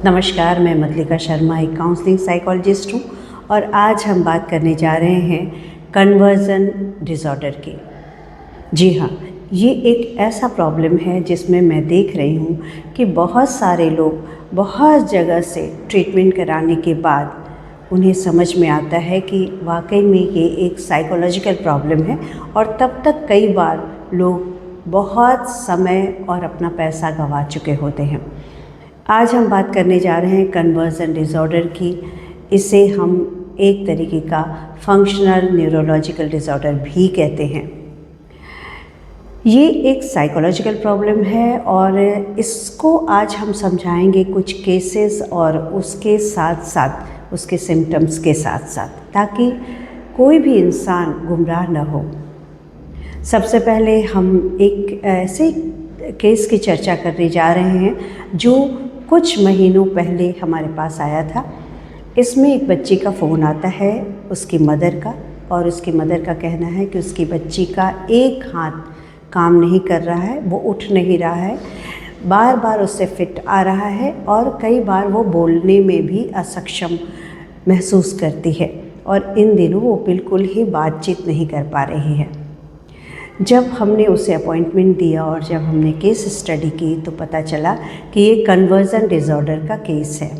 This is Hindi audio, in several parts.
नमस्कार, मैं मधलिका शर्मा एक काउंसलिंग साइकोलॉजिस्ट हूँ और आज हम बात करने जा रहे हैं कन्वर्जन डिसऑर्डर की। जी हाँ, ये एक ऐसा प्रॉब्लम है जिसमें मैं देख रही हूँ कि बहुत सारे लोग बहुत जगह से ट्रीटमेंट कराने के बाद उन्हें समझ में आता है कि वाकई में ये एक साइकोलॉजिकल प्रॉब्लम है और तब तक कई बार लोग बहुत समय और अपना पैसा गंवा चुके होते हैं। आज हम बात करने जा रहे हैं कन्वर्जन डिसऑर्डर की। इसे हम एक तरीके का फंक्शनल न्यूरोलॉजिकल डिसऑर्डर भी कहते हैं। ये एक साइकोलॉजिकल प्रॉब्लम है और इसको आज हम समझाएंगे कुछ केसेस और उसके साथ साथ उसके सिम्टम्स के साथ साथ, ताकि कोई भी इंसान गुमराह न हो। सबसे पहले हम एक ऐसे केस की चर्चा करने जा रहे हैं जो कुछ महीनों पहले हमारे पास आया था। इसमें एक बच्ची का फ़ोन आता है, उसकी मदर का, और उसकी मदर का कहना है कि उसकी बच्ची का एक हाथ काम नहीं कर रहा है, वो उठ नहीं रहा है, बार बार उससे फिट आ रहा है और कई बार वो बोलने में भी असक्षम महसूस करती है और इन दिनों वो बिल्कुल ही बातचीत नहीं कर पा रही है। जब हमने उसे अपॉइंटमेंट दिया और जब हमने केस स्टडी की तो पता चला कि ये कन्वर्जन डिसऑर्डर का केस है।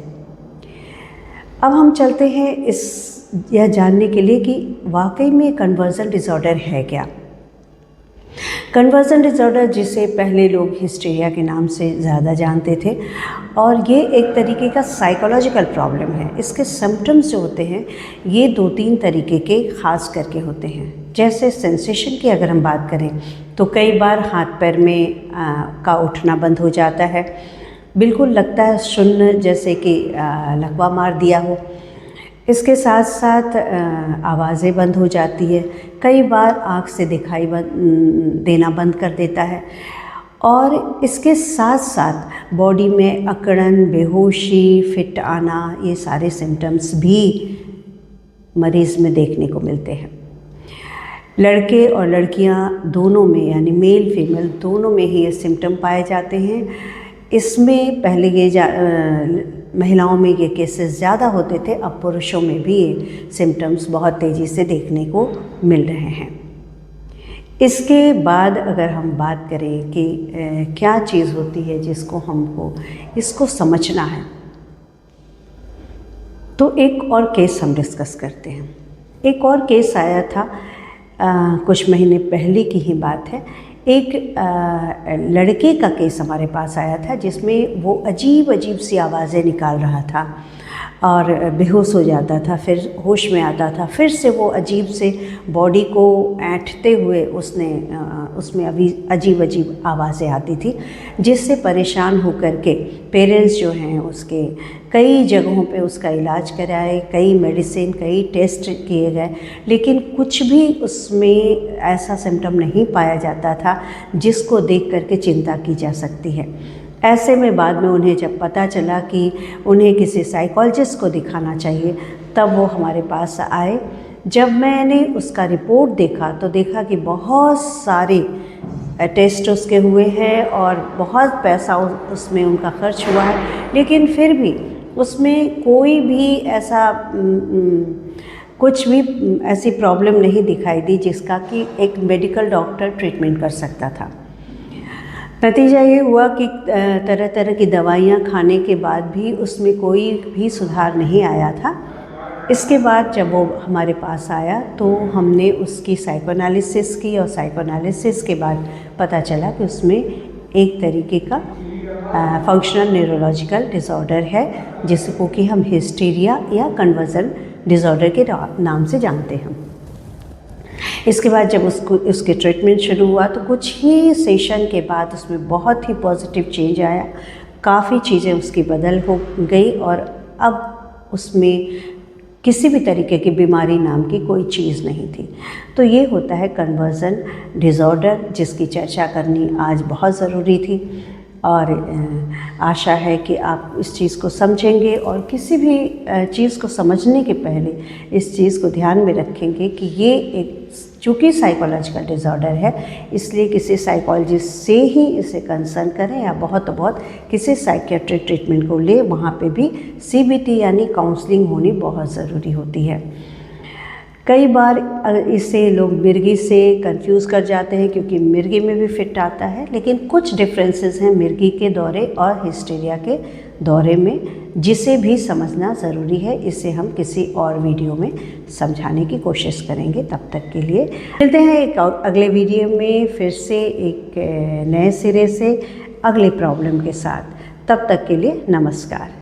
अब हम चलते हैं यह जानने के लिए कि वाकई में कन्वर्जन डिसऑर्डर है क्या। कन्वर्जन डिसऑर्डर, जिसे पहले लोग हिस्टीरिया के नाम से ज़्यादा जानते थे, और ये एक तरीके का साइकोलॉजिकल प्रॉब्लम है। इसके सिम्टम्स जो होते हैं ये 2-3 तरीके के ख़ास करके होते हैं। जैसे सेंसेशन की अगर हम बात करें तो कई बार हाथ पैर में का उठना बंद हो जाता है, बिल्कुल लगता है शून्य, जैसे कि लकवा मार दिया हो। इसके साथ साथ आवाज़ें बंद हो जाती है, कई बार आँख से दिखाई देना बंद कर देता है, और इसके साथ साथ बॉडी में अकड़न, बेहोशी, फिट आना, ये सारे सिम्टम्स भी मरीज़ में देखने को मिलते हैं। लड़के और लड़कियां दोनों में, यानी मेल फीमेल दोनों में ही ये सिम्टम पाए जाते हैं। इसमें पहले ये महिलाओं में ये केसेस ज़्यादा होते थे, अब पुरुषों में भी ये सिम्टम्स बहुत तेज़ी से देखने को मिल रहे हैं। इसके बाद अगर हम बात करें कि क्या चीज़ होती है जिसको हमको इसको समझना है, तो एक और केस हम डिस्कस करते हैं। एक और केस आया था, कुछ महीने पहले की ही बात है। एक लड़के का केस हमारे पास आया था जिसमें वो अजीब अजीब सी आवाज़ें निकाल रहा था और बेहोश हो जाता था, फिर होश में आता था, फिर से वो अजीब से बॉडी को ऐंठते हुए उसमें अभी अजीब अजीब आवाज़ें आती थी, जिससे परेशान होकर के पेरेंट्स जो हैं उसके कई जगहों पे उसका इलाज कराए, कई मेडिसिन, कई टेस्ट किए गए, लेकिन कुछ भी उसमें ऐसा सिम्टम नहीं पाया जाता था जिसको देख करके चिंता की जा सकती है। ऐसे में बाद में उन्हें जब पता चला कि उन्हें किसी साइकोलॉजिस्ट को दिखाना चाहिए, तब वो हमारे पास आए। जब मैंने उसका रिपोर्ट देखा तो देखा कि बहुत सारे टेस्ट उसके हुए हैं और बहुत पैसा उसमें उनका खर्च हुआ है, लेकिन फिर भी उसमें कोई भी ऐसा कुछ भी ऐसी प्रॉब्लम नहीं दिखाई दी जिसका कि एक मेडिकल डॉक्टर ट्रीटमेंट कर सकता था। नतीजा ये हुआ कि तरह तरह की दवाइयाँ खाने के बाद भी उसमें कोई भी सुधार नहीं आया था। इसके बाद जब वो हमारे पास आया तो हमने उसकी साइकोएनालिसिस की, और साइकोएनालिसिस के बाद पता चला कि उसमें एक तरीके का फंक्शनल न्यूरोलॉजिकल डिसऑर्डर है, जिसको कि हम हिस्टीरिया या कन्वर्जन डिसऑर्डर के नाम से जानते हैं। इसके बाद जब उसके ट्रीटमेंट शुरू हुआ तो कुछ ही सेशन के बाद उसमें बहुत ही पॉजिटिव चेंज आया, काफ़ी चीज़ें उसकी बदल हो गई और अब उसमें किसी भी तरीके की बीमारी नाम की कोई चीज़ नहीं थी। तो ये होता है कन्वर्जन डिसऑर्डर, जिसकी चर्चा करनी आज बहुत ज़रूरी थी। और आशा है कि आप इस चीज़ को समझेंगे और किसी भी चीज़ को समझने के पहले इस चीज़ को ध्यान में रखेंगे कि ये एक चूँकि साइकोलॉजिकल डिज़ॉर्डर है, इसलिए किसी साइकोलॉजिस्ट से ही इसे कंसर्न करें या बहुत किसी साइकियाट्रिक ट्रीटमेंट को ले। वहाँ पे भी CBT यानी काउंसलिंग होनी बहुत ज़रूरी होती है। कई बार इसे लोग मिर्गी से कंफ्यूज कर जाते हैं क्योंकि मिर्गी में भी फिट आता है, लेकिन कुछ डिफरेंसेस हैं मिर्गी के दौरे और हिस्टीरिया के दौरे में, जिसे भी समझना ज़रूरी है। इसे हम किसी और वीडियो में समझाने की कोशिश करेंगे। तब तक के लिए मिलते हैं एक अगले वीडियो में फिर से एक नए सिरे से अगले प्रॉब्लम के साथ। तब तक के लिए नमस्कार।